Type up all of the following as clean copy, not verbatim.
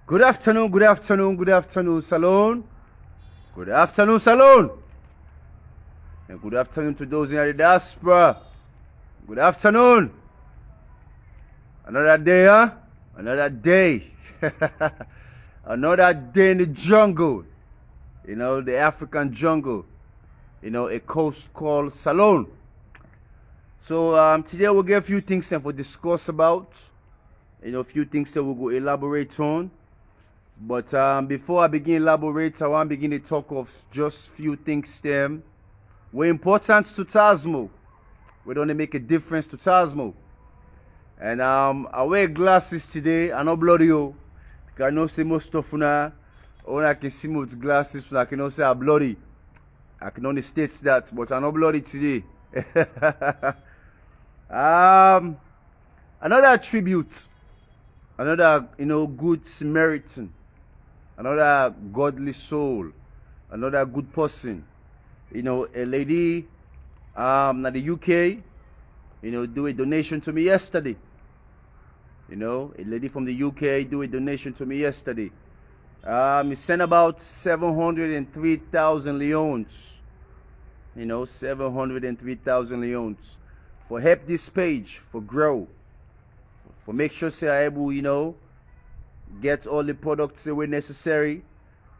Good afternoon, good afternoon, good afternoon, Salon. Good afternoon, Salon. And good afternoon to those in the diaspora. Good afternoon. Another day, huh? Another day. Another day in the jungle. You know, the African jungle. You know, a coast called Salon. So today we'll get a few things that we'll discuss about. You know, a few things that we'll go elaborate on. But before I begin elaborate, I want to begin to talk of just few things them. We're important to Tasmo. We don't make a difference to Tasmo. And I wear glasses today. I know bloody you. Because I know see most stuff now. When I can see with glasses, I can also say I'm bloody. I can only state that, but I'm not bloody today. Another tribute. Another, good Samaritan. Another godly soul. Another good person. A lady in the UK, do a donation to me yesterday. A lady from the UK do a donation to me yesterday. He sent about 703,000 leons. 703,000 leons. For help this page, for grow. For make sure say I able, get all the products that were necessary.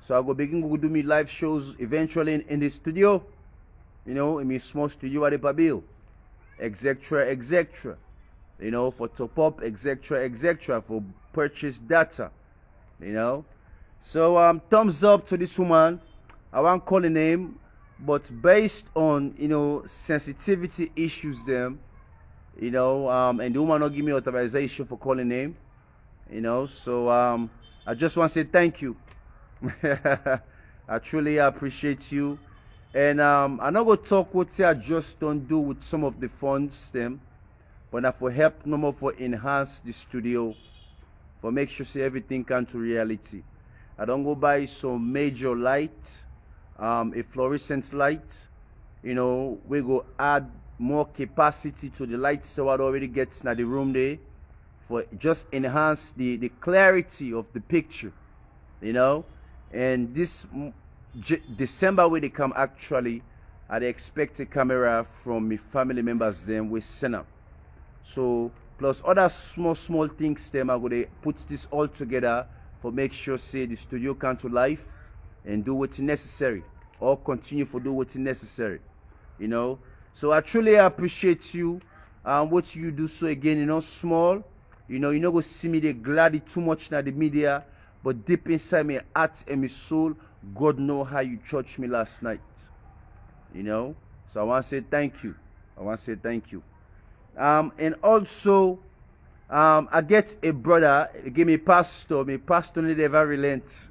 So I go begin to do me live shows eventually in the studio. In my small studio at the Babil. Etc. For top up, etc. For purchase data. So thumbs up to this woman. I won't call the name, but based on sensitivity issues them, and the woman not give me authorization for calling name. So I just want to say thank you. I truly appreciate you. And I'm not going to talk what I just don't do with some of the funds them, but I for help no more for enhance the studio, for make sure say everything come to reality. I don't go buy some major light, a fluorescent light. We go add more capacity to the lights so it already gets in the room there, for just enhance the clarity of the picture. And this December when they come, actually I expect a camera from my family members them with Senna. So plus other small things them I'm gonna put this all together for make sure say the studio come to life and do what's necessary, or continue for do what's necessary. So I truly appreciate you what you do. So again, small, you not go see me they glad too much in the media, but deep inside my heart and my soul, God know how you touched me last night. So I want to say thank you. And also, I get a brother, give me pastor. My pastor never relents.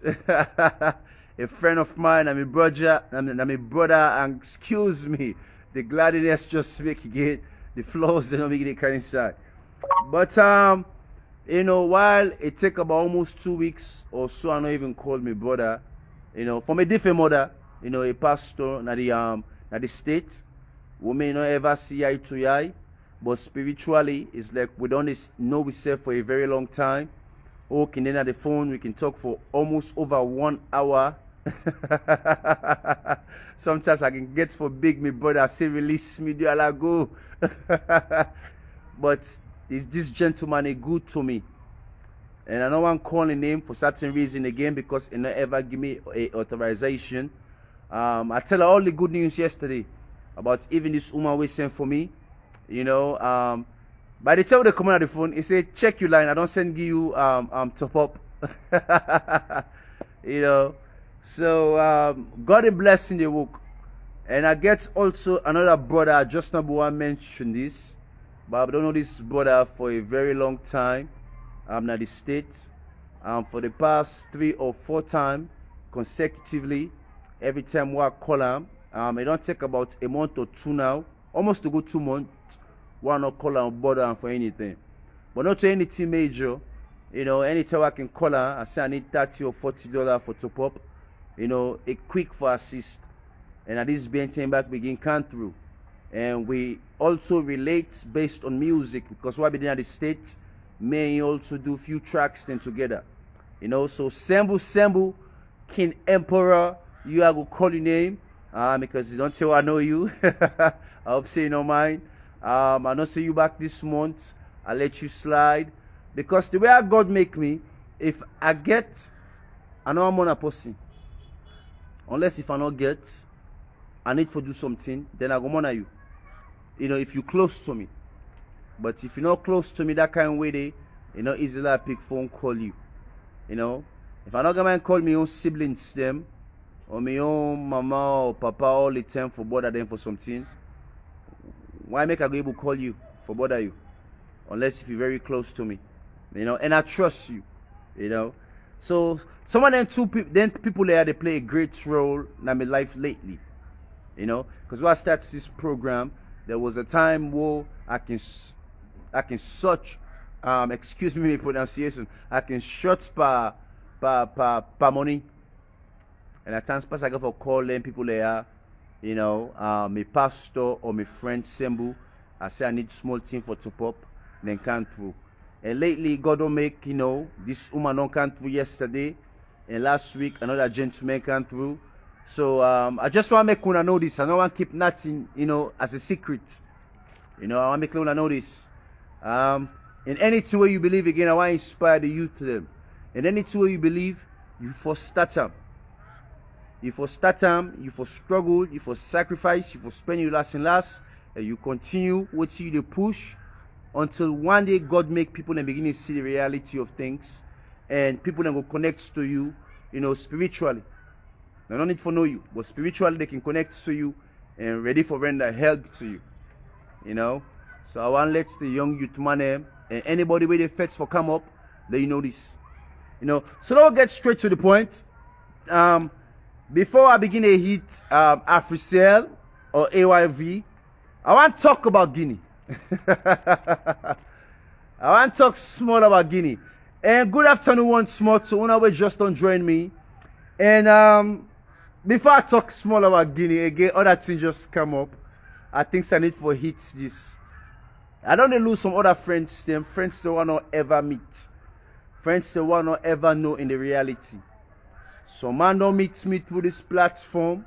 A friend of mine, and my brother, and excuse me, the gladness just make it, the flaws they don't make it kind inside. But while it take about almost 2 weeks or so, I not even called my brother. From a different mother, a pastor na the States. We may not ever see eye to eye, but spiritually, it's like we don't know ourselves for a very long time. Okay, then at the phone, we can talk for almost over 1 hour. Sometimes I can get for big, my brother, I say, release me, do I go? But this gentleman is good to me. And I don't want to call his name for certain reason again, because he never ever give me a authorization. I tell her all the good news yesterday about even this woman we sent for me. By the time they come on the phone, he said, check your line. I don't send you top up. So God is blessing the work. And I get also another brother. I just number one mentioned this, but I don't know this brother for a very long time. I'm at the States. For the past 3 or 4 times consecutively, every time I call him, it don't take about a month or 2 now, almost to go 2 months. One not call him bother him for anything, but not to anything major. Anytime I can call her, I say I need $30 or $40 for top up. A quick for assist, and at this benching back begin come through. And we also relate based on music, because what we did in the States may also do few tracks then together. You know, so Sembu, King Emperor, you are going to call your name. Because you don't tell I know you. I hope say you don't mind. I don't see you back this month. I'll let you slide. Because the way God make me, if I get, I know I'm on a person. Unless if I not get, I need to do something, then I go monitor you. You know, if you close to me. But if you're not close to me that kind of way, they, you know, easily I pick phone, call you. You know, if I not gonna call me own siblings them, or my own mama or papa all the time for bother them for something, why make I go able to call you for bother you? Unless if you're very close to me. You know, and I trust you. You know. So some of them people there, they play a great role in my life lately. You know, because when I started this program, there was a time where I can search, excuse me my pronunciation, I can search per money. And at times I go for calling people there, you know, my pastor or my friend Sembu, I say I need small thing for top up, then come through. And lately God don't make, you know, this woman don't come through yesterday, and last week another gentleman came through. So I just want to make una know this. I don't want to keep nothing, you know, as a secret. You know, I want to make una know this. In any two way you believe again, I want to inspire the youth to them. In any two way you believe, you for start them. You for start them, you for struggle, you for sacrifice, you for spend your last and last, and you continue what you the push until one day God make people and begin to see the reality of things, and people then go connect to you, you know, spiritually. They don't need to know you, but spiritually they can connect to you and ready for render help to you. You know? So I want to let the young youth man and anybody where they fetch for come up, let you know this. You know, so let's get straight to the point. Before I begin to hit Africell or AYV, I want to talk about Guinea. I want to talk small about Guinea. And good afternoon once more to one who just don't join me. And before I talk small about Guinea again, other things just come up. I think I need for hit this. I don't lose some other friends, them friends they want not ever meet. Friends they want not ever know in the reality. Some man don't meet me through this platform.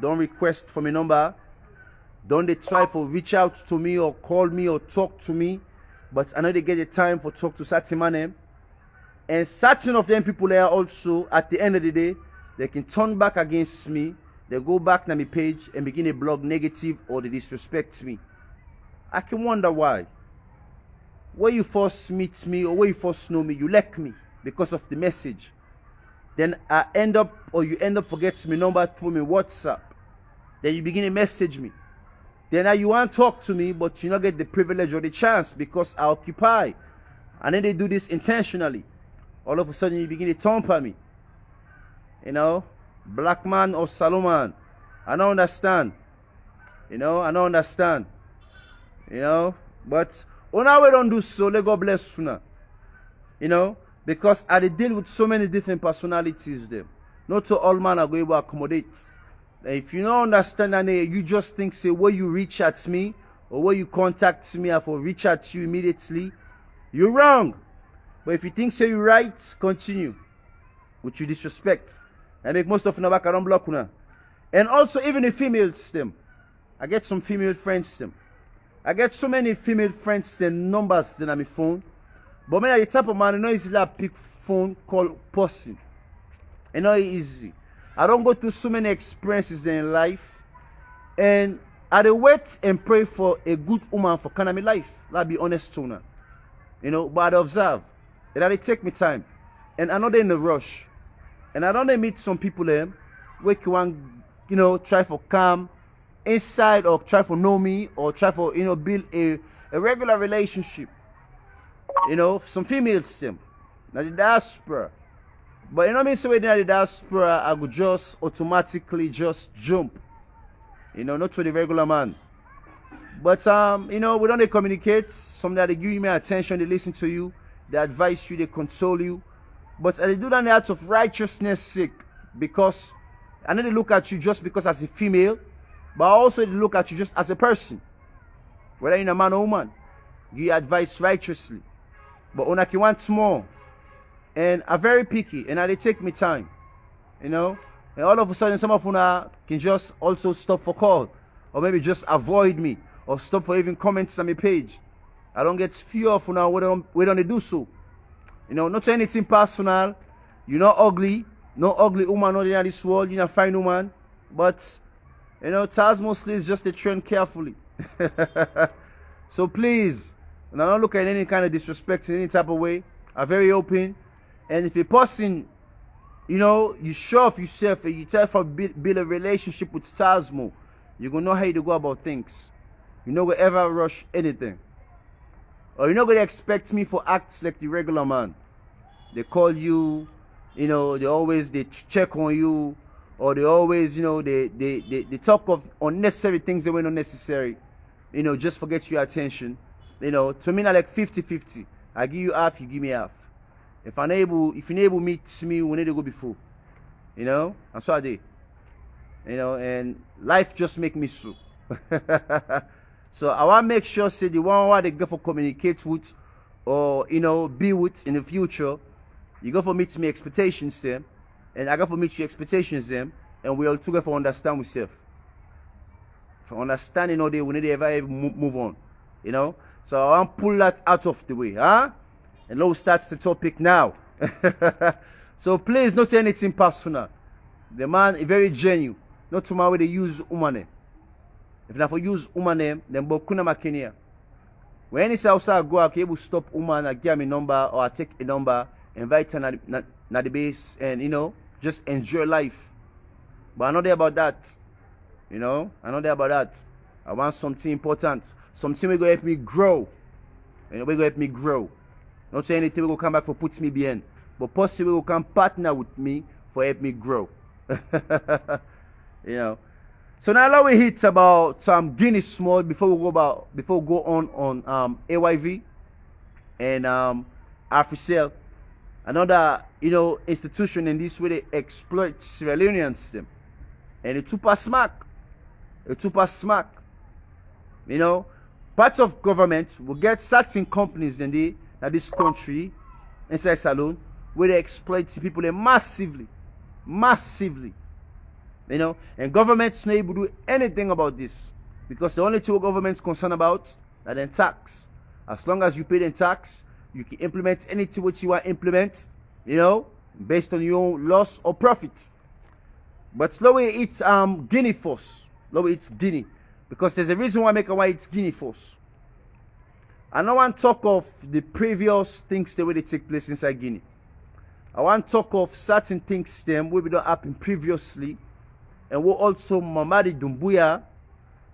Don't request for my number. Don't they try to reach out to me or call me or talk to me. But I know they get the time for talk to certain man. And certain of them people there also, at the end of the day, they can turn back against me. They go back to my page and begin to blog negative or they disrespect me. I can wonder why. Where you first meet me or where you first know me, you like me because of the message. Then you end up forgetting my number through my WhatsApp. Then you begin to message me. Then now you want to talk to me, but you don't get the privilege or the chance because I occupy. And then they do this intentionally. All of a sudden you begin to tamper me. You know, black man or Solomon. I don't understand. You know, I don't understand. You know, but when I don't do so, let God bless you now. You know, because I deal with so many different personalities there. Not to all man are going to accommodate. And if you don't understand that, you just think, say, where you reach at me or where you contact me, I will reach at you immediately. You're wrong. But if you think, say, you're right, continue. Which you disrespect. I make most of them back, I don't block now. And also, even the females, them. I get some female friends, them. I get so many female friends, them numbers, them on my phone. But when I the type of man, you know, easily I pick phone call person. You know, easy. I don't go through so many experiences in life. And I wait and pray for a good woman for kind of my life. I'll be honest to her. You know, but I observe. And I take me time. And I know they're in a rush. And I don't meet some people there where you want, you know, try for calm inside or try for know me or try for, you know, build a regular relationship. You know, some females them. Now the diaspora. But you know me, so when the diaspora, I would just automatically just jump. You know, not to the regular man. But you know, we don't communicate. Some that they give me attention, they listen to you, they advise you, they console you. But they do that out of righteousness sake, because I know they look at you just because as a female, but also they look at you just as a person. Whether you're a man or woman, give advice righteously. But when you want more, and I'm very picky, and they take me time, you know. And all of a sudden, some of una can just also stop for call, or maybe just avoid me, or stop for even comments on my page. I don't get fear of una we don't do so. You know, not anything personal. You're not ugly, no ugly woman out in this world. You're not fine woman, but you know, Taz mostly is just a trend carefully. So please, now don't look at any kind of disrespect in any type of way. I'm very open, and if a person, you know, you sure of yourself and you try to build a relationship with Tazmo, you're gonna know how to go about things. You're not gonna ever rush anything, or you're not gonna expect me for acts like the regular man. They call you, you know, they check on you, or they always, you know, they talk of unnecessary things that were not necessary, you know, just forget your attention. You know, to me, not like 50-50. I give you half, you give me half. If you're able meet me, we need to go before. You know, that's what I did. You know, and life just make me so. So I want to make sure, say, the one who they go for communicate with, or, you know, be with in the future, you go for meet me expectations them, and I go for meet your expectations them, and we all together for understand ourselves. For understanding all day, we need to ever move on. You know? So I want to pull that out of the way, huh? And now we start the topic now. So please, not anything personal. The man is very genuine. Not to my way they use woman. If not for use woman, then bokuna makenia. When it's outside go, I can able stop woman, I give me number, or I take a number, invite her na the base, and you know, just enjoy life. But I'm not there about that. You know, I'm not there about that. I want something important. Something will go help me grow. You know, will go help me grow. Not say anything will come back for put me behind, but possibly will come partner with me for help me grow. You know. So now let we hit about some Guinea small before we go on AYV and Africell. Another, you know, institution in this way they exploit Sierra Leoneans them. And it super smack. You know, parts of government will get certain companies in this country, inside Salon, where they exploit people massively. You know, and government's not able to do anything about this. Because the only two government's concerned about are the tax. As long as you pay the tax, you can implement anything which you want to implement, you know, based on your own loss or profit. But slowly it's Guinea first. Slowly it's Guinea. Because there's a reason why I make a why it's Guinea first. I don't want to talk of the previous things the way they take place inside Guinea. I want to talk of certain things them where we don't happen previously. And we also Mamadi Doumbouya,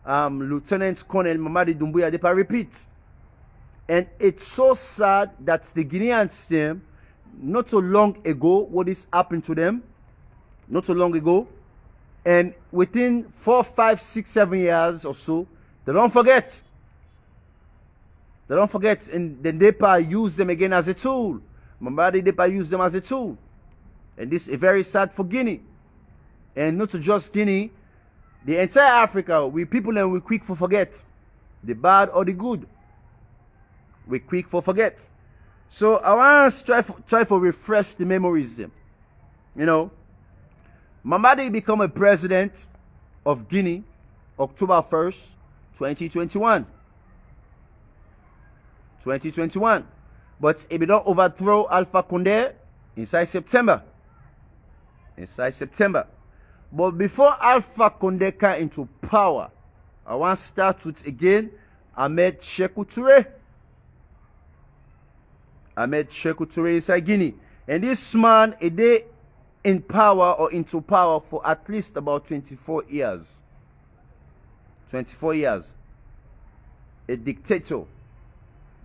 Lieutenant Colonel Mamadi Doumbouya, they repeat. And it's so sad that the Guineans them, not so long ago, what this happened to them, not so long ago, and within 4, 5, 6, 7 years or so, they don't forget. And then DEPA use them again as a tool. Mamadi DEPA use them as a tool. And this is very sad for Guinea. And not to just Guinea, the entire Africa, we people and we quick for forget. The bad or the good. We quick for forget. So I want to try for refresh the memories them. You know, Mamadi become a president of Guinea October 1st, 2021. But he did not overthrow Alpha Condé inside September. But before Alpha Condé came into power, I want to start with again Ahmed Sékou Touré inside Guinea. And this man, a day in power or into power for at least about 24 years. 24 years. A dictator.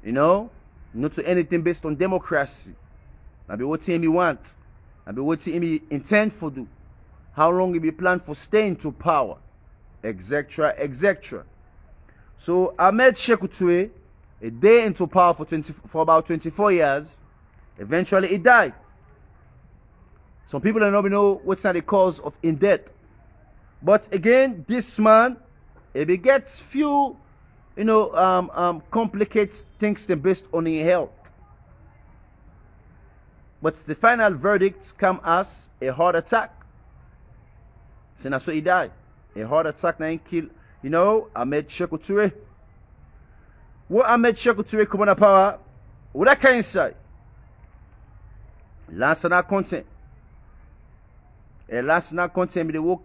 You know? Not to anything based on democracy. Now be what he want. Now be what he intend for do. How long he be planned for staying to power. Etc. So Ahmed Sékou Touré, a day into power for about 24 years, eventually he died. Some people don't even know what's not the cause of in death. But again, this man, he begets few, you know, complicated things based on his health. But the final verdict come as a heart attack. So that's what he died. A heart attack now he killed, Ahmed Sekou Touré. What Ahmed Sekou Touré come on the power? What that kind of say? Last night content. Last night content be the work,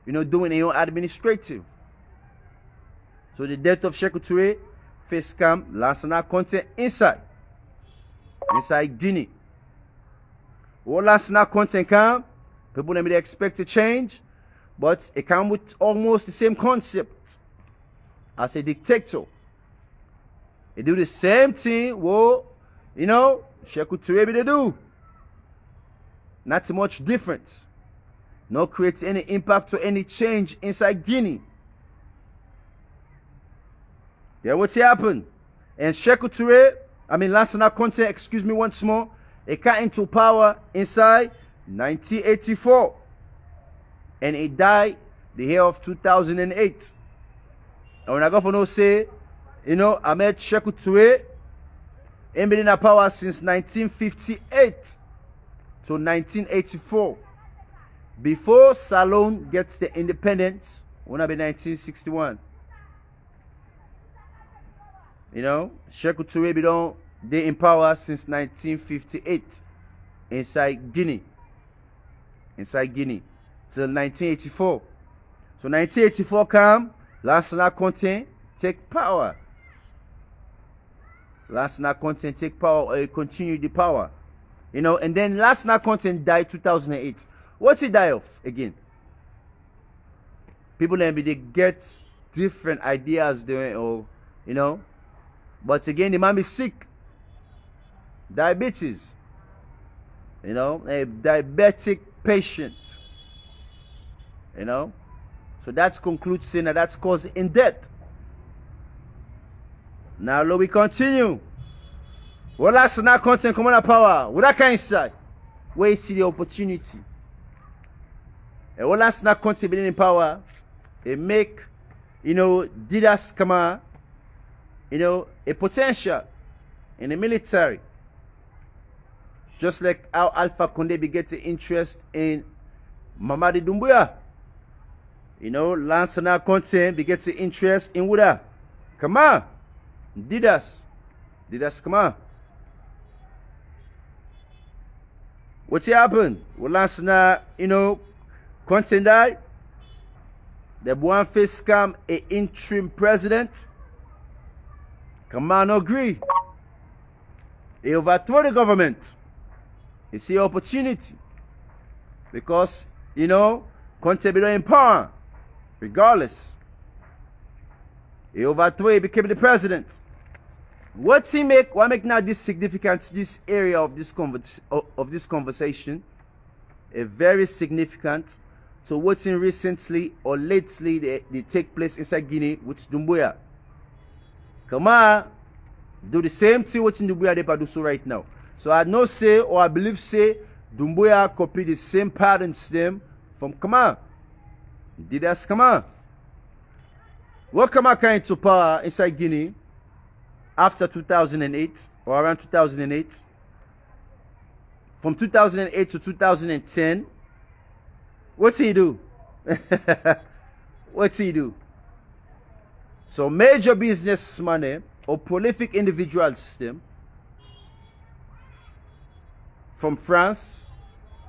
doing your administrative. So the death of Sekou Touré face cam last night content inside Guinea. What last night content come? People maybe they expect to change, but it come with almost the same concept as a dictator. They do the same thing. Whoa, Sekou Touré they do. Not too much difference. No creates any impact or any change inside Guinea. Yeah, what's happened? And Sekou Touré, last night content, excuse me once more, it came into power inside 1984. And it died the year of 2008. And when I go for no say, Ahmed Sekou Touré ain't been in power since 1958 to 1984. Before Salone gets the independence, when I be 1961. Sekou Touré they in power since 1958 inside Guinea. Till 1984. So 1984 come, last night content take power. Last night content take power or continue the power. And then last night content died 2008. What's he die of again? People they get different ideas doing or but again the man be sick. Diabetes. A diabetic patient. So that concludes saying that's caused in death. Now let we continue. Well, last night content come on power. What that kind of side? Where you see the opportunity. And well, last night content being in power, it make leaders come on, a potential in the military. Just like how Alpha Condé be getting interest in Mamadi Doumbouya. Lansana Conte be getting interest in Wuda. Come on. Didas, come on. What's happened? Well, Lansana, Conte died. The one face come a interim president. Come on, agree. He overthrow the government. You see opportunity. Because, Conte be in power. Regardless. He overthrew, he became the president. What make now this significant, this area of this conversation, a very significant to what's in recently or lately they take place inside Guinea with Doumbouya. Come on, do the same thing what's in Doumbouya they do so right now. So I know say or I believe say Doumbouya copy the same patterns them from Kama. Didas Kama. What Kama came into power inside Guinea after 2008 or around 2008? From 2008 to 2010, what's he do? What's he do? So major businessmen or prolific individuals them from France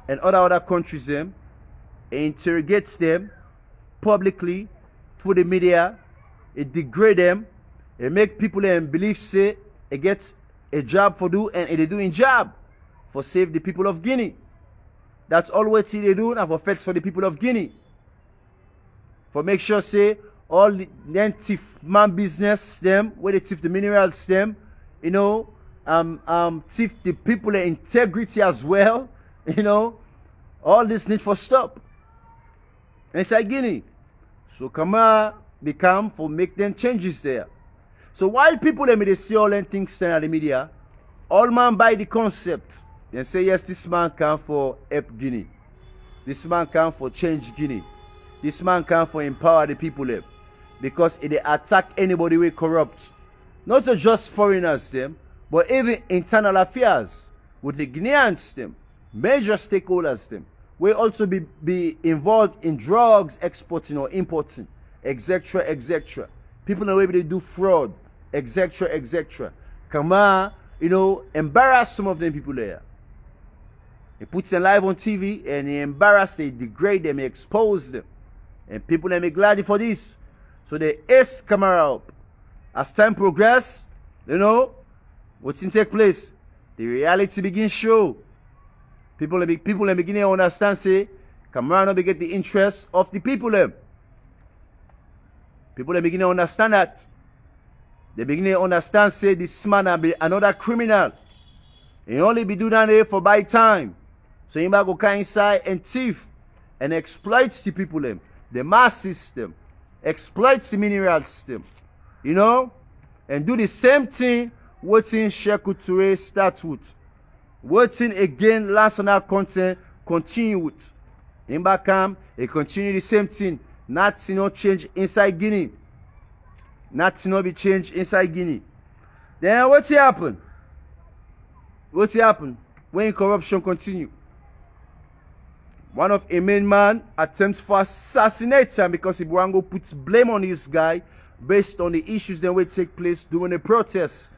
and other countries them interrogates them publicly through the media. It degrade them. It make people believe say it gets a job for do and they doing job for save the people of Guinea. That's all what they do and for fetch for the people of Guinea. For make sure say all the thief man business them, where they thief the minerals them, thief the people integrity as well, all this need for stop. Inside Guinea. So Kama become for make them changes there. So while people they see all them things stand at the media, all man buy the concept and say yes, this man can for help Guinea. This man can for change Guinea. This man can for empower the people there. Because it attack anybody we corrupt. Not just foreigners them, but even internal affairs with the Guineans them. major stakeholders them will also be involved in drugs exporting or importing, etc., etc. People know maybe they do fraud, etc., etc. Come on, embarrass some of them people there. They put them live on TV and they embarrass, they degrade them, they expose them. And people they be glad for this. So they ace camera up. As time progress, what's in take place? The reality begins show. People begin to understand, say, camera no be get the interest of the people them. People begin to understand that. They begin to understand, say, this man be another criminal. He only be doing that for buy time. So he might go inside and thief and exploit the people them, the mass system, exploit the mineral system, and do the same thing what in Sekou Touré start with. What in again last on our content continue with. In Bakam, he continue the same thing. Nothing no change inside Guinea. Nothing no be changed inside Guinea. Then what's happen? What's happen when corruption continue? One of a main man attempts for assassinate him because Ibuango puts blame on this guy based on the issues that will take place during the protest.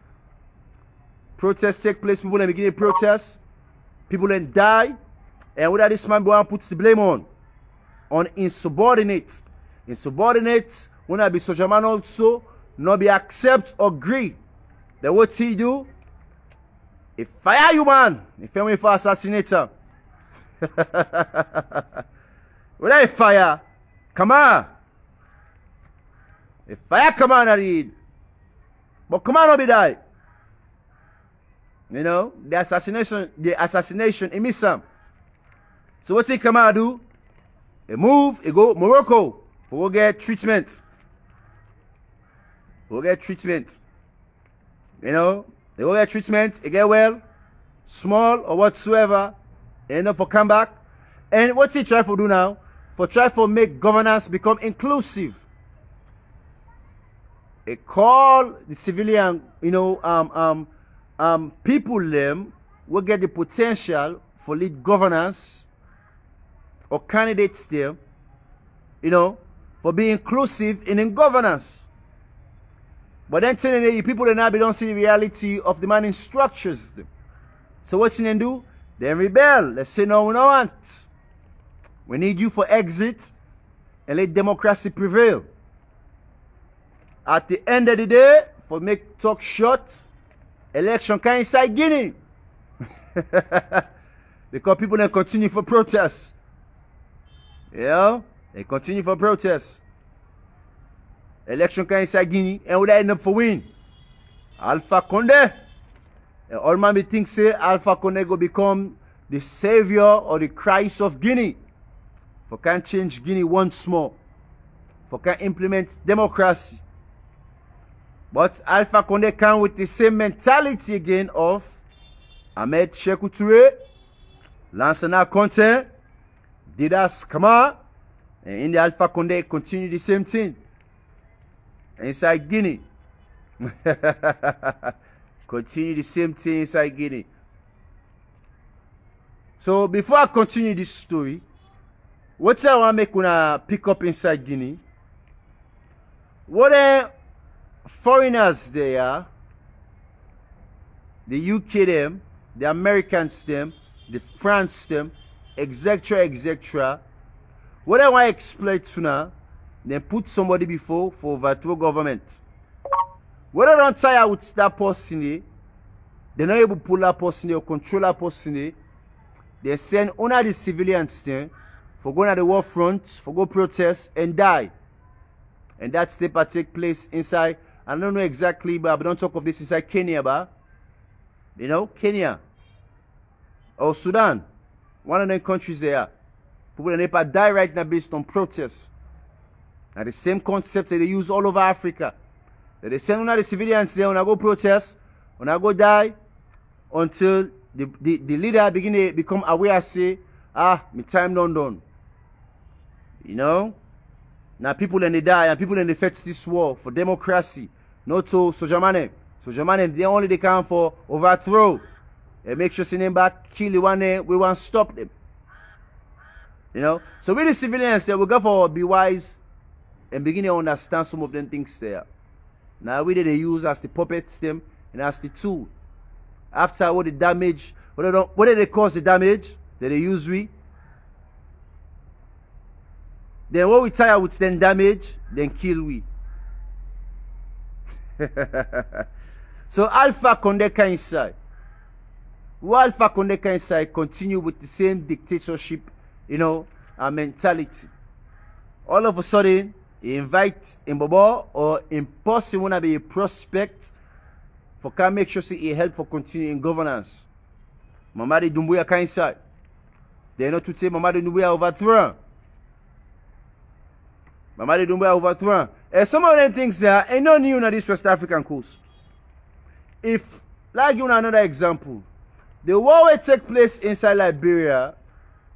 Protests take place, people then begin to protest, people then die, and what this man puts the blame on insubordinates. Insubordinates, when I be soldier man also, not be accept or agree. Then what he do? He fire you man, if you for assassinate him. When I fire, come on. If fire come on, I read. But come on, no be die. The assassination, he miss some. So what's he come on do? He move, he go Morocco. We'll get treatment. We'll get treatment. They will get treatment, he get well, small or whatsoever. Enough for come back. And what's he try to do now? For try to make governance become inclusive. He call the civilian, people them will get the potential for lead governance or candidates there, for being inclusive in governance. But then telling the people that now don't see the reality of the man in structures them. So what's he do? They rebel. They say, no, we don't want. We need you for exit and let democracy prevail. At the end of the day, for make talk short, election can inside Guinea. Because people then continue for protests. They continue for protests. Election can inside Guinea and would end up for win. Alpha Condé. And all man be think say Alpha Condé go become the savior or the Christ of Guinea. For can change Guinea once more. For can implement democracy. But Alpha Condé come with the same mentality again of Ahmed Sekou Touré, Lansana Conte, Didas Kama, and in the Alpha Condé continue the same thing. Inside Guinea. Continue the same thing inside Guinea. So before I continue this story, what I want to make una pick up inside Guinea, what are foreigners they are, the UK them, the Americans them, the France them, etc., etc. What I want to explain to now, then put somebody before for overthrow government. What I don't tire with that person, they're not able to pull that person or control that person. They send only the civilians there for going at the war front, for go protest and die. And that step take place inside, I don't know exactly, but I don't talk of this inside Kenya, but Kenya or Sudan, one of them countries there. People in Nepal die right now based on protests. Now the same concept that they use all over Africa. That they send only the civilians there when I go protest, when I go die, until the leader begin to become aware, say, my time done. Now people then they die and people then they fight this war for democracy. Not to Sojamane. Sojamane, they only they come for overthrow. and make sure them back kill the one there, we want to stop them. You know? So we the civilians we go for be wise and begin to understand some of them things there. Now we did they use as the puppets them and as the tool. After what the damage, what did they cause the damage? That they use we. Then what we tire with then damage, then kill we. So Alpha Condeka inside. Alpha Condeka inside continue with the same dictatorship, you know, mentality. All of a sudden, he invite in Bobo or in person wanna be a prospect for can make sure he help for continuing governance. Mamadi Doumbouya can inside. They know to say Mamadi Doumbouya overthrown. Mamadi Doumbouya overthrown. And some of them things there ain't no new on this West African coast. If, like you know another example, the war will take place inside Liberia,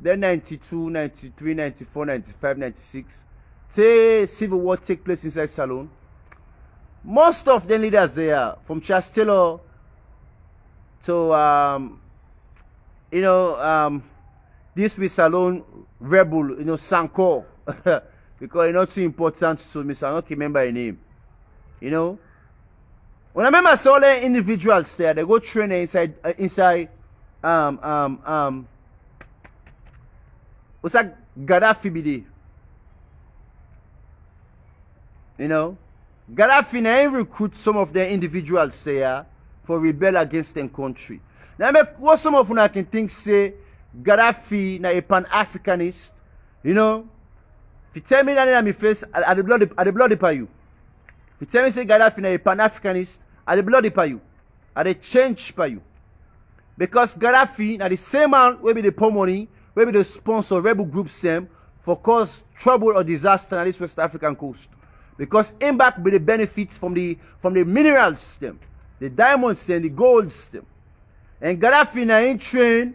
then 92, 93, 94, 95, 96. Say civil war take place inside Salone. Most of the leaders there, from Chastello to you know this with Salone rebel, you know, Sanko. Because it's not too important to me, so I don't remember a name. You know? When I remember all the individuals there, they go train inside what's that Gaddafi BD? You know? Gaddafi now recruit some of the individuals there for rebel against their country. Now what some of you can think say Gaddafi na a pan-Africanist, you know? If you tell me that in my face, I the bloody by you. If you tell me say Gaddafi na a pan-Africanist, I the bloody by you. I the change by you. Because Gaddafi na the same man will be the poor money, will be the sponsor rebel groups them for cause trouble or disaster on this West African coast. Because him back be the benefits from the minerals them, the diamonds them, the golds them. And Gaddafi na in train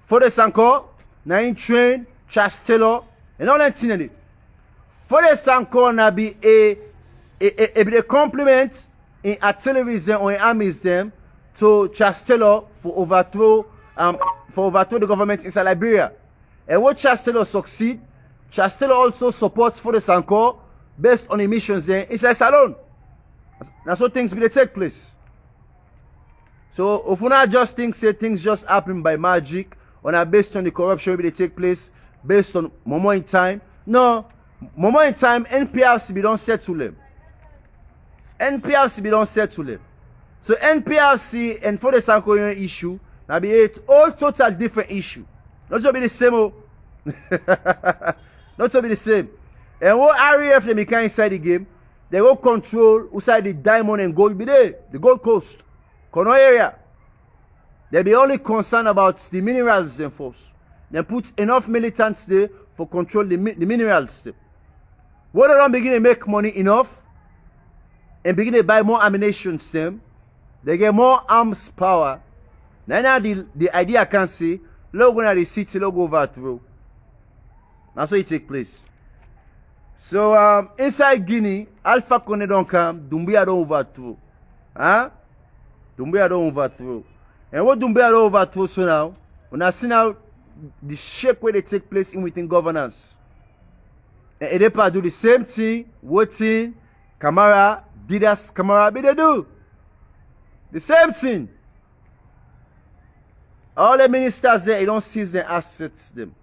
for the Sanko, na in train Chastello, and all that thing in it. For the Sanko na be a compliment in artillery them or in armies them to Chastello for overthrow the government inside Liberia. And what Chastello succeed, Chastello also supports for the Sanko based on emissions there inside Salone. That's what things will take place. So if we not just think say things just happen by magic or not based on the corruption will take place based on moment in time. No, moment in time NPRC be don't settle them. NPRC be don't settle them. So NPRC and for the Sanko issue now be a all total different issue. Not to be the same. Not to be the same. And what RAF they make inside the game, they go control outside the diamond and gold be there, the Gold Coast, Kono area. They be only concerned about the minerals then force. They put enough militants there for control the minerals there. When they don't begin to make money enough and begin to buy more ammunition them, they get more arms power. Now the idea I can see, logo na the city, logo overthrow. That's how it take place. So inside Guinea, Alpha Condé don't come, Doumbouya don't overthrow. Huh? Doumbouya don't overthrow. And what Doumbouya don't overthrow so now, when I see now the shape where they take place in within governance. And Edepa do the same thing, waiting, Camara, Didas, Camara, but they do. The same thing. All the ministers there, they don't seize their assets them.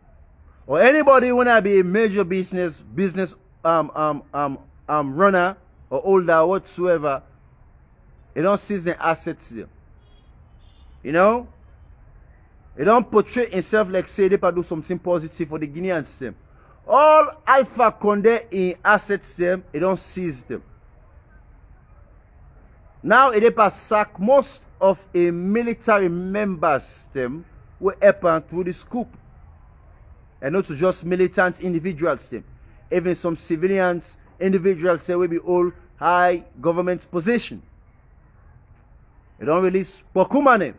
Or anybody wanna be a major business runner or older whatsoever, they don't seize their assets there. You know? They don't portray himself like say they do something positive for the Guineans them. All Alpha Condé in assets them, they don't seize them. Now they sack most of a military members them will happen through the scoop. And not to just militant individuals them. Even some civilians, individuals they will be all high government position. They don't release Pokuma.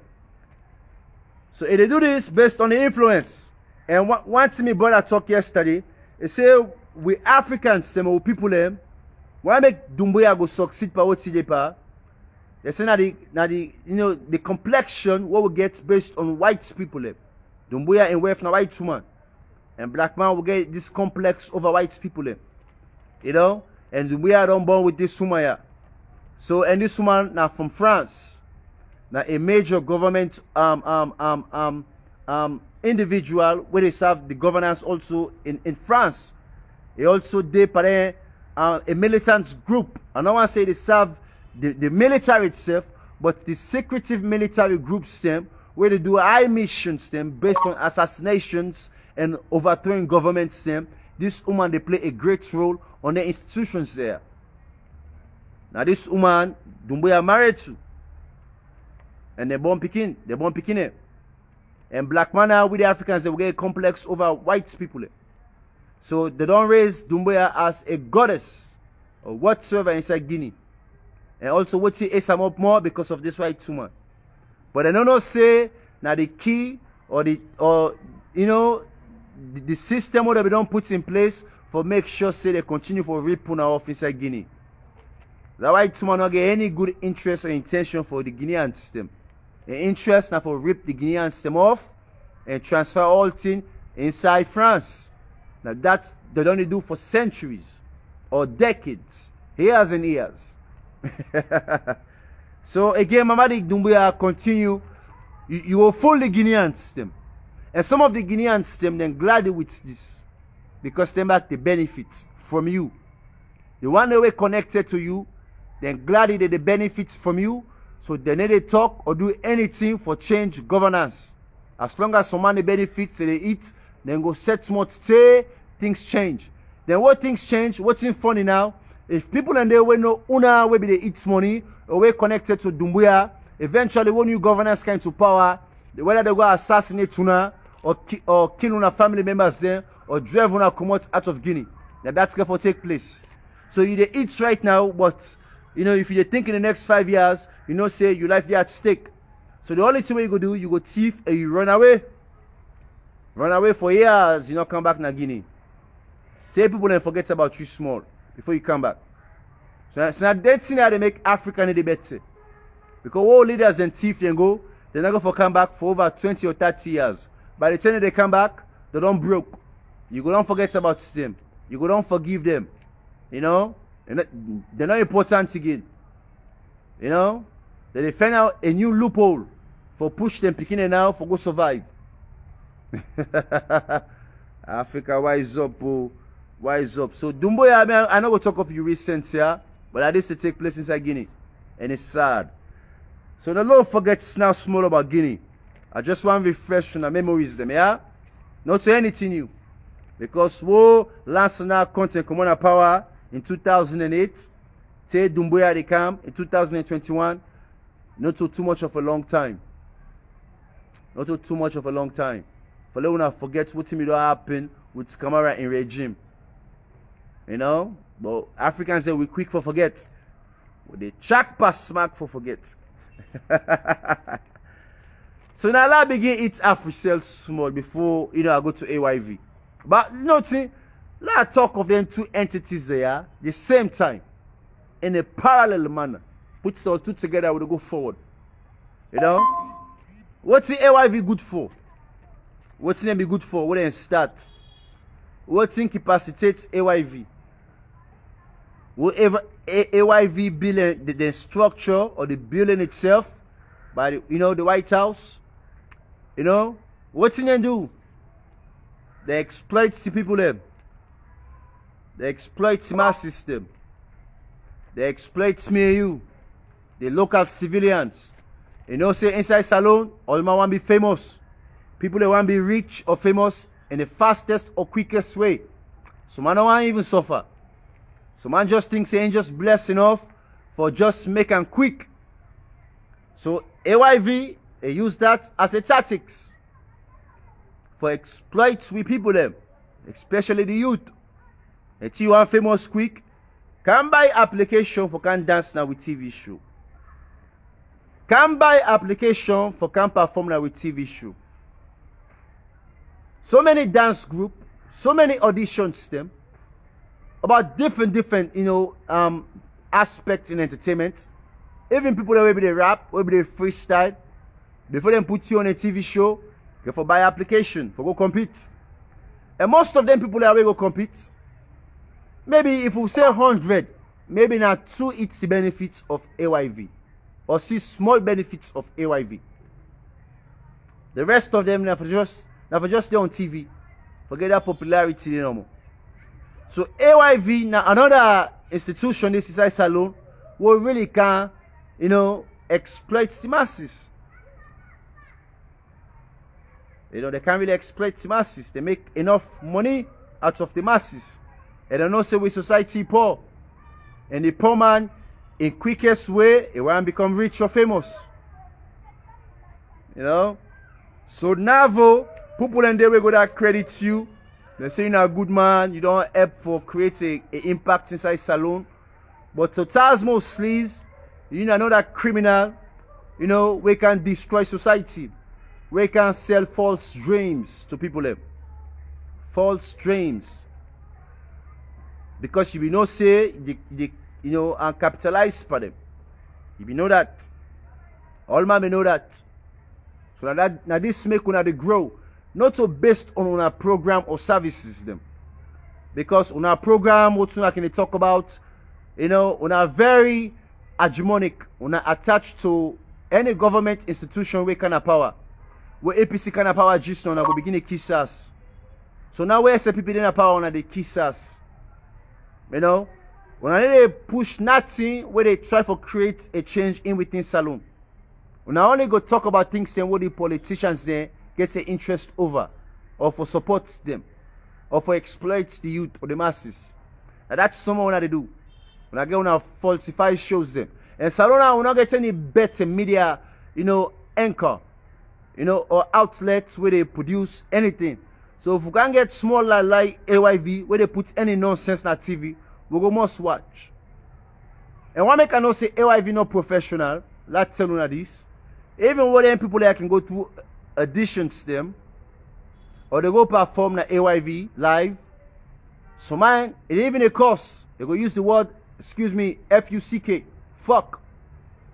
So if they do this based on the influence. And one thing my brother talked yesterday, he say we Africans, we people them, why make Doumbouya go succeed by what they They say the the complexion what we get based on white people. Dumbuya and wealth na white woman. And black man will get this complex over white people. You know? And Dumbuya don't born with this woman here. So and this woman now from France. Now a major government individual where they serve the governance also in France. They also a militant group. I don't want to say they serve the military itself, but the secretive military groups them where they do high missions them based on assassinations and overthrowing governments them. This woman they play a great role on the institutions there. Now this woman Dumbuya married to, and they born picking. And black man now with the Africans they will get complex over white people. So they don't raise Dumbuya as a goddess or whatsoever inside Guinea. And also what he is up more because of this white woman. But I don't know say now the key or the system what they don't put in place for make sure say they continue for ripping off inside Guinea. The white woman not get any good interest or intention for the Guinean system. The interest now for rip the Guinean system off and transfer all things inside France. Now that they don't do for centuries or decades, years and years. So again, Mamadi Dumbuya continue. You will fool the Guinean system. And some of the Guinean system then glad with this. Because they back the benefits from you. The one that way connected to you, then glad that the benefits from you. So they need to talk or do anything for change governance. As long as someone benefits they eat, then go set smart stay, things change. Then what things change, what's in funny now? If people and they will know una will be they eat money or we connected to Dumbuya, eventually when new governance come to power, whether they go assassinate una or kill una family members there or drive una come out of Guinea. Then that's going to take place. So you they eat right now, but if you think in the next 5 years, say your life there at stake. So the only thing you go do, you go thief and you run away. Run away for years, you not come back to Guinea. Say people and forget about you small before you come back. So now that thing that they make Africa need better. Because all leaders and thief then go, they're not going to come back for over 20 or 30 years. By the time they come back, they don't broke. You go don't forget about them. You go don't forgive them. They're not important again. They find out a new loophole for push them picking now for go survive. Africa, wise up, oh. Wise up. So Dumbuya, I know we'll talk of you recent here, but that is to take place inside Guinea. And it's sad. So the Lord forgets now small about Guinea. I just want to refresh on the memories them, yeah? Not to anything new. Because last now content come on power in 2008. Say Dumbuya they come in 2021. Not too much of a long time. Not too much of a long time. For let una forget what will happen with Camara in regime. But Africans say we quick for forget. But they check pass smack for forget. So now I begin eat Africell small before I go to AYV. But nothing. Let's talk of them two entities there the same time. In a parallel manner. Put the two together, we'll go forward. What's the AYV good for? What's it be good for? What then start? What thing capacitates AYV? Whatever AYV building the structure or the building itself by the White House. What thing they do? They exploit the people them. They exploit the mass system. They exploit me and you. The local civilians. Say inside salon, all man want to be famous. People that want to be rich or famous in the fastest or quickest way. So man don't want to even suffer. So man just thinks he ain't just blessed enough for just make and quick. So AYV, they use that as a tactics for exploits with people them, especially the youth. If you want famous quick, can buy application for can dance now with TV show. Can buy application for can perform now with TV show. So many dance group, so many audition system about different aspects in entertainment. Even people that will be the rap, will be the freestyle, before them put you on a TV show, you for buy application, for go compete. And most of them people that will go compete, maybe if we say 100, maybe now 2 it's the benefits of AYV. Or 6 small benefits of AYV. The rest of them, now for just stay on TV. Forget that popularity no more. So AYV, now another institution, this is a salon, will really can, exploit the masses. They can't really exploit the masses. They make enough money out of the masses. And they know say we society poor. And the poor man, in quickest way, he want to become rich or famous. So now, people and they will go that credit you. They say you're a good man, you don't help for create a impact inside salon. But totals mostly, know that criminal, we can destroy society. We can sell false dreams to people. False dreams. Because you know say and capitalize for them. You know that. All man may know that. So now this make una they grow. Not so based on our program or services them. Because on our program, what una can talk about, una very hegemonic, una attached to any government institution we can have power. Where APC can have power just now go begin to kiss us. So now where say people in power on they kiss us. When they push nothing where they try to create a change in within salon. When I only go talk about things and what the politicians there get their interest over, or for support them, or for exploit the youth or the masses. And that's someone that they do. When I get on falsify shows them. And salon will not get any better media, anchor, or outlets where they produce anything. So if we can get small like AYV where they put any nonsense on TV, we go must watch. And one make I know say AYV not professional, let's tell you this. Even when them people that can go through auditions them, or they go perform na AYV live. So man, it even a course. They go use the word, FUCK, fuck.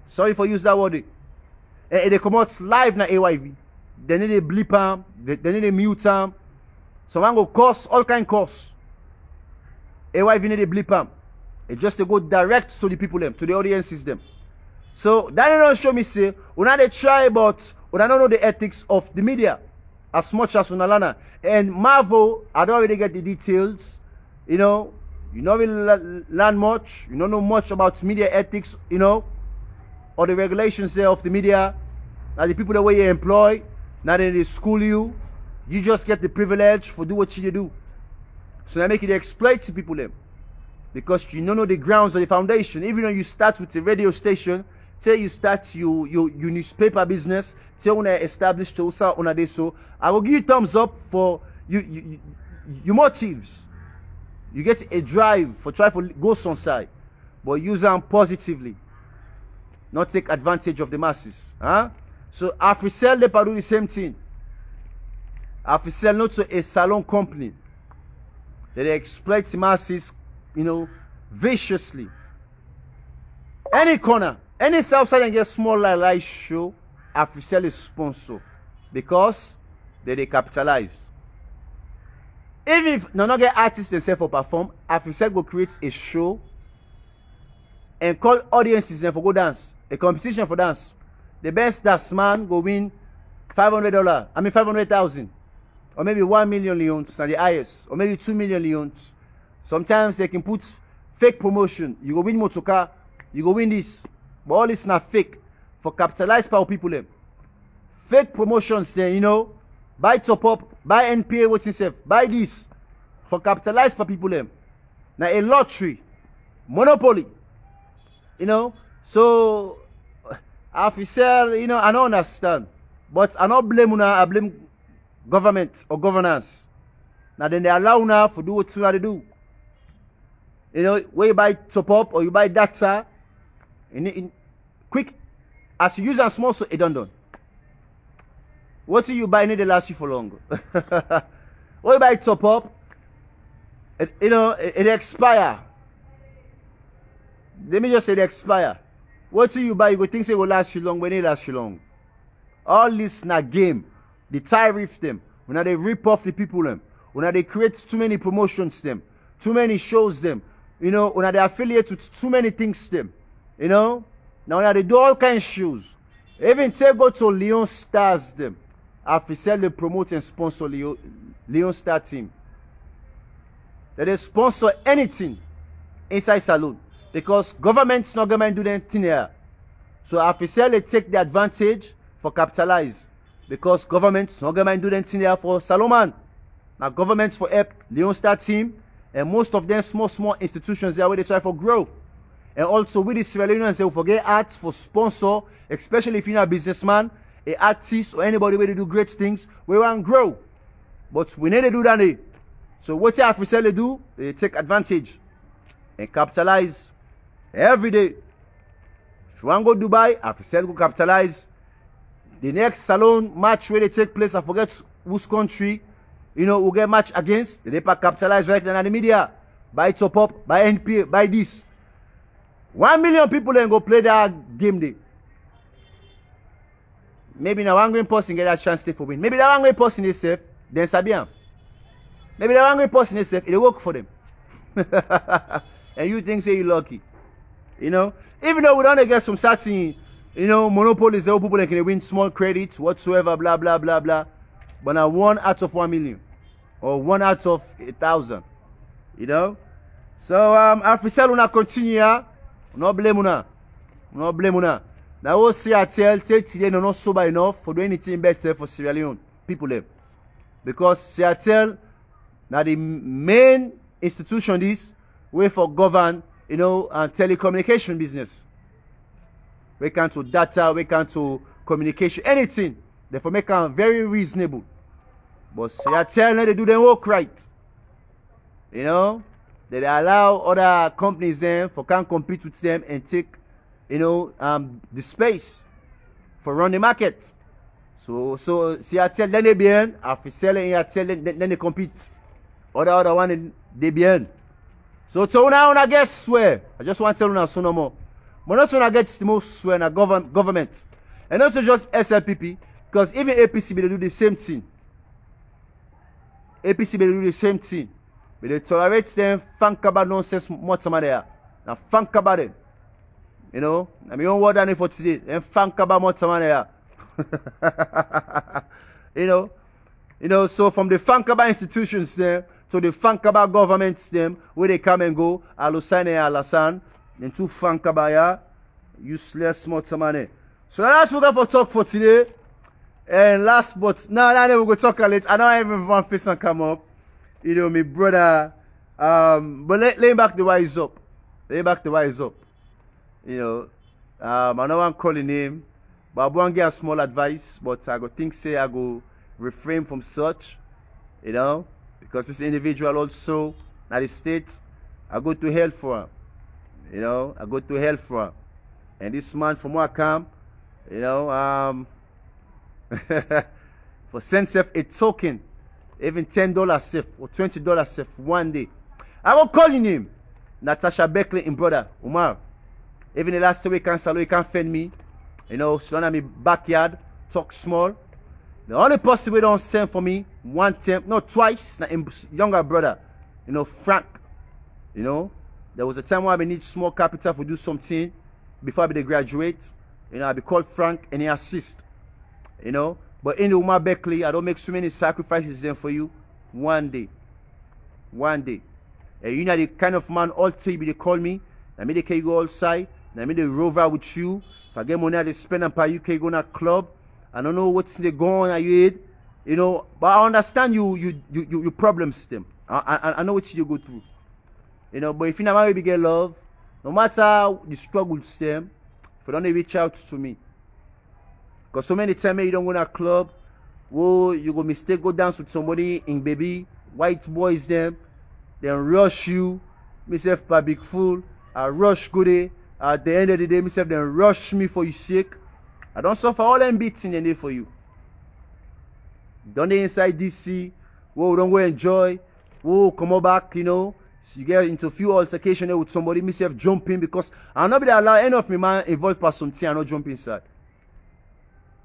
Sorry for use that word. And they come out live na AYV. They need a bleep them, they need a mute them. So man go course, all kind course. AYV need a bleep them. It just to go direct to the people them, to the audiences them. So that don't show me say, we not they try, but we don't know the ethics of the media as much as Unalana. And Marvel, I don't really get the details. You don't really learn much. You don't know much about media ethics, or the regulations there of the media. Now the people the way you employ, now they school you. You just get the privilege for do what you do. So they make it exploit the people them. Because you don't know the grounds of the foundation. Even when you start with a radio station, say you start your newspaper business, say when I establish to on this, so I will give you thumbs up for your motives. You get a drive for try to go some side, but use them positively. Not take advantage of the masses. So Africell they do the same thing. Africell not so a salon company. They exploit the masses, viciously. Any corner, any Southside and get small light show, Africell is sponsor because they capitalize. Even if not get artists themselves for perform, Africell go create a show and call audiences them for go dance, a competition for dance. The best dance man go win $500. 500,000. Or maybe 1 million leons na the highest, or maybe 2 million leons. Sometimes they can put fake promotion. You go win motoka, you go win this. But all this not fake. For capitalized power people them. Fake promotions there, buy top up, buy NPA what's himself, buy this. For capitalized for people them. Now a lottery, monopoly. So Africell, I don't understand. But I don't blame una, I blame government or governance. Now then they allow now to do what they do. Where you buy top up or you buy data in quick as you use and small so it done. What do you buy need to last you for long? When you buy top up, it expire. Let me just say it expire. What do you buy? You go think say go last you long, but it last you long. All this na game. The tariff them. When they rip off the people them. When they create too many promotions them. Too many shows them. You know, when they affiliate with too many things them. You know? Now when they do all kinds of shows. Even take go to Leon Stars them. Africell they promote and sponsor Leon Star team. They sponsor anything inside saloon. Because government's not gonna do anything here. So Africell they take the advantage for capitalize. Because government's not gonna do anything here for Salomon. Now governments for help Leon Star team and most of them small institutions there where they try for grow. And also with the Sierra Leoneans they will forget arts for sponsor, especially if you're not a businessman, an artist or anybody where they do great things, we want to grow. But we need to do that. So what the Africell they do, they take advantage and capitalize every day. If you want to go Dubai, Africell go capitalize. The next salon match where they take place, I forget whose country, you know, will get match against. They capitalize right now in the media. Buy top up, buy NPA, buy this. 1 million people then go play that game day. Maybe now one great person get that chance to win. Maybe that one great person is safe, then Sabian. Maybe that one great person is safe, it work for them. And you think say you lucky. You know? Even though we don't get some certain, you know, monopolies, there people that can win small credits, whatsoever, blah, blah, blah, blah. But now 1 out of 1 million. Or 1 out of 1,000. You know? So, Africell will not continue here. No blame una. No blame una. Now, all Seattle, today, no not sober enough for doing anything better for Sierra Leone people there. Because Seattle, now the main institution is way for govern, you know, and telecommunication business. We can to data, we can to communication, anything. Therefore, make them very reasonable. But Seattle, they do their work right. You know? They allow other companies then for can compete with them and take, you know, the space for run the market. So Seattle then they bien, Africell and Seattle then they compete. Other one they bien. So una guess swear. I just want to tell you so no more. But not when I get the most swear na government. And not just SLPP, because even APC they do the same thing. APC they do the same thing. But they tolerate them, think about nonsense much some there. Now think about it. You know, I mean, word on it for today. And think about much some there. You know, so from the think about institutions there to the think about governments them, where they come and go, Alusane and Alasan, then to think about ya, useless much some money. So that's what we got for talk for today. And last but now we're gonna talk a little. I don't even want face and come up. You know, my brother, but lay back the wise up. Lay back the wise up. You know, I don't want to call his name, but I want to give a small advice, but I go think say I go refrain from such, you know, because this individual also, at the States, I go to hell for him. You know, I go to hell for him. And this man from where I come, you know, for send self a token, even $10 safe or $20 safe one day. I will call your name. Natasha Beckley in brother Umar. Even the last week cancel, you can't fend me. You know, so in my backyard, talk small. The only person we don't send for me one time, no twice, na younger brother, you know, Frank. You know, there was a time where I need small capital to do something before I graduate. You know, I be called Frank and he assist. You know, but in the Umar Beckley, I don't make so many sacrifices there for you. One day. One day. And you know the kind of man all day they call me. I mean they can go outside. I mean they rover with you. If I get money they spend and you can go to a club. I don't know what's they going on you head. You know, but I understand you problems them. I know what you go through. You know, but if you never get love, no matter the struggles them, if you don't reach out to me. Because so many times you don't go to a club, whoa, you go mistake go dance with somebody in baby, white boys them, then rush you, myself a big fool, I rush goody, at the end of the day, myself then rush me for you sake. I don't suffer all them beats in the day for you. Don't they inside DC, whoa, don't go enjoy, whoa, come on back, you know, So you get into a few altercation with somebody, myself jumping because I'll not be allow any of my man involved for something and not jump inside.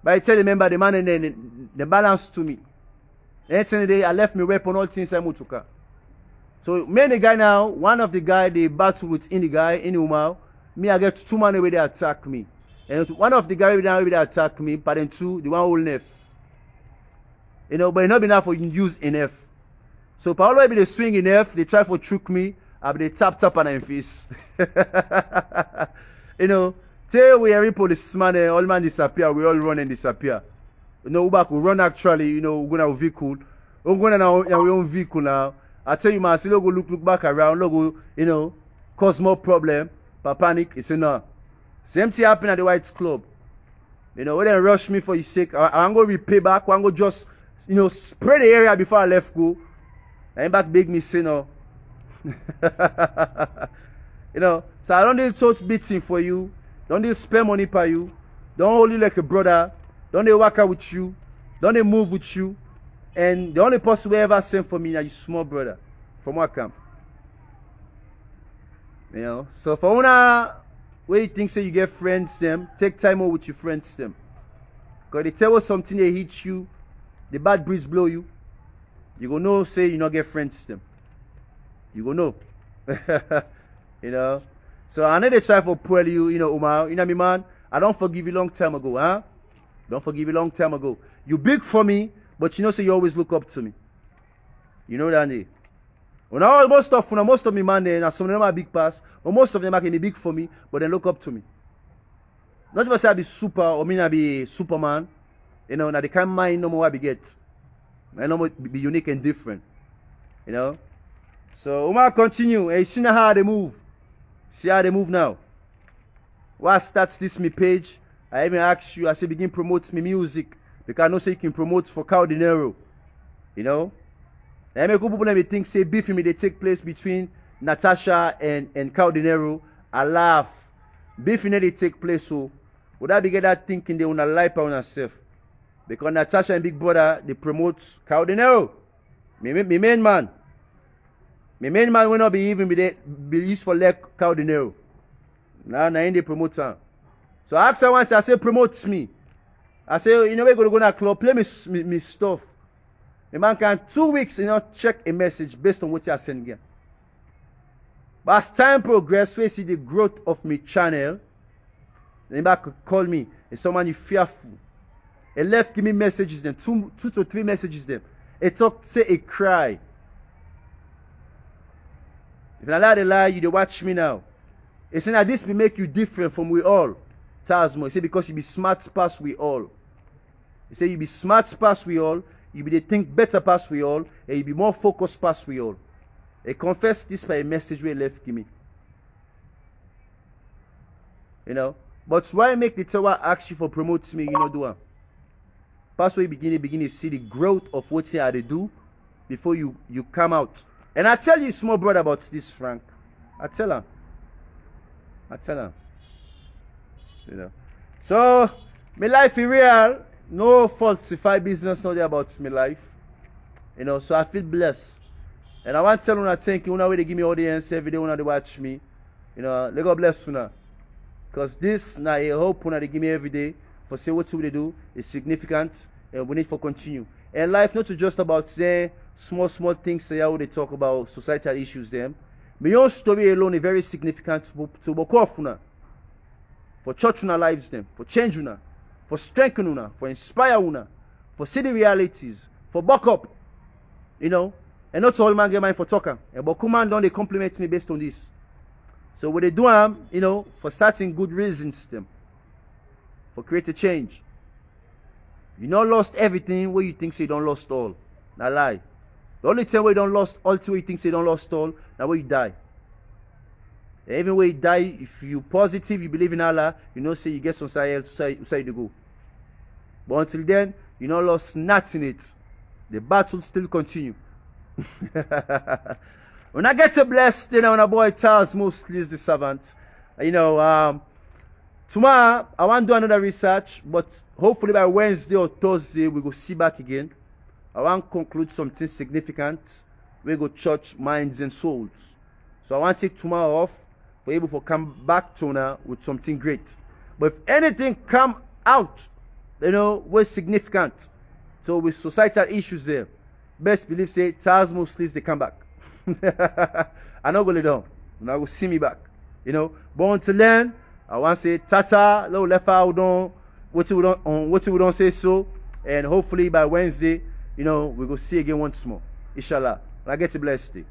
But I tell the member, the man and then the balance to me. The day I left my weapon all things I moved to car. So me and the guy now, one of the guy they battle with in the guy in the woman. Me I get two man where they attack me. And one of the guy where they attack me, but then two, the one holding F. You know, but it not be enough for use in F. So Paolo will be the swing in F, they try for trick me, I be the tap on my face. You know, till we are policeman and all man disappear, we all run and disappear. You know, Uber could run actually, you know, we're going to vehicle. We're going to our own vehicle now. I tell you, man, so go look back around, go, you know, cause more problem, but panic, it's enough. Same thing happen at the White Club. You know, when they rush me for your sake, I'm going to repay back, I'm going to just, you know, spray the area before I left go. And back beg me say no. You know, so I don't need touch beating for you. Don't need spend money for you. Don't hold you like a brother. Don't they work out with you. Don't they move with you. And the only person who ever sent for me is your small brother from what camp. You know, so for una where you think say you get friends them, take time out with your friends them. Because they tell you something they hit you, the bad breeze blow you. You go know say you not get friends them. You go know. You know. So I know they try for pull you, you know, Umar. You know me, man. I don't forgive you long time ago, huh? Don't forgive you long time ago. You big for me, but you know say you always look up to me. You know that, eh? Well, most of me man, and some of them are big pass, but most of them are big for me, but they look up to me. Not just say I be super or me I be Superman. You know, now they can't mind no more what I get. I know be unique and different. You know? So Umar continue. Hey, see how they move. See how they move now. What starts this me page? I even ask you, I say begin promote me music. Because I know say you can promote for Cow Dinero. You know? I make people let me think say beef me they take place between Natasha and Cow Dinero. I laugh. Beef they take place so would I be get that thinking they wanna lie on herself? Because Natasha and Big Brother, they promote Cow Dinero. Me main man. My main man will not be even be used for like Cow Dinero. Now in they promote her. So I ask her once, I say promote me. I say, you know, we're going to go to a club, play me stuff. The man can 2 weeks, you know, check a message based on what you are sending. But as time progresses, we see the growth of my channel. The man could call me, and someone you fearful. He left give me messages them, two to three messages them. He talk, say a cry. If I lie the lie, you dey watch me now. He say now this will make you different from we all. Tasmo. He say because you be smart past we all. He say you be smart past we all, you be the think better past we all, and you be more focused past we all. He confess this by a message we left give me. You know? But why make the tower ask you for promote me, you know do it? Pass where you begin to see the growth of what you had to do before you come out. And I tell you, small brother, about this, Frank. I tell her. You know. So, my life is real. No falsified business, not there about my life. You know, so I feel blessed. And I want to tell you, thank you. Una way they give me audience every day when they watch me. You know, let God bless you. Because this, now, I hope when they give me every day. For say what they do is significant and we need to continue. And life not just about say small things say how they talk about societal issues them. My own story alone is very significant to Bokofuna. For church una lives them, for change una, for strengthen una, for inspire una, for see the realities, for buck up. You know, and not all man get mind for talking. And Bokuman don't they compliment me based on this. So what they do you know, for certain good reasons them. For create a change. You not lost everything where you think say you don't lost all. Now lie. The only time where you don't lost all till you think say you don't lost all, now where you die. And even when you die, if you positive, you believe in Allah, you know say you get some side else side to go. But until then, you not lost nothing it. The battle still continue. When I get to blessed, you know, when a boy tells mostly is the servant. You know, tomorrow, I want to do another research, but hopefully by Wednesday or Thursday, we go see back again. I want to conclude something significant. We go church, minds, and souls. So I want to take tomorrow off for able to come back to now with something great. But if anything come out, was significant, so with societal issues there, best believe say Charles Muslims they come back. I not gonna down. Now will see me back. Born to learn. I want to say tata, low left out on what you don't say so, and hopefully by Wednesday, we go see again once more. Inshallah. I get to bless you.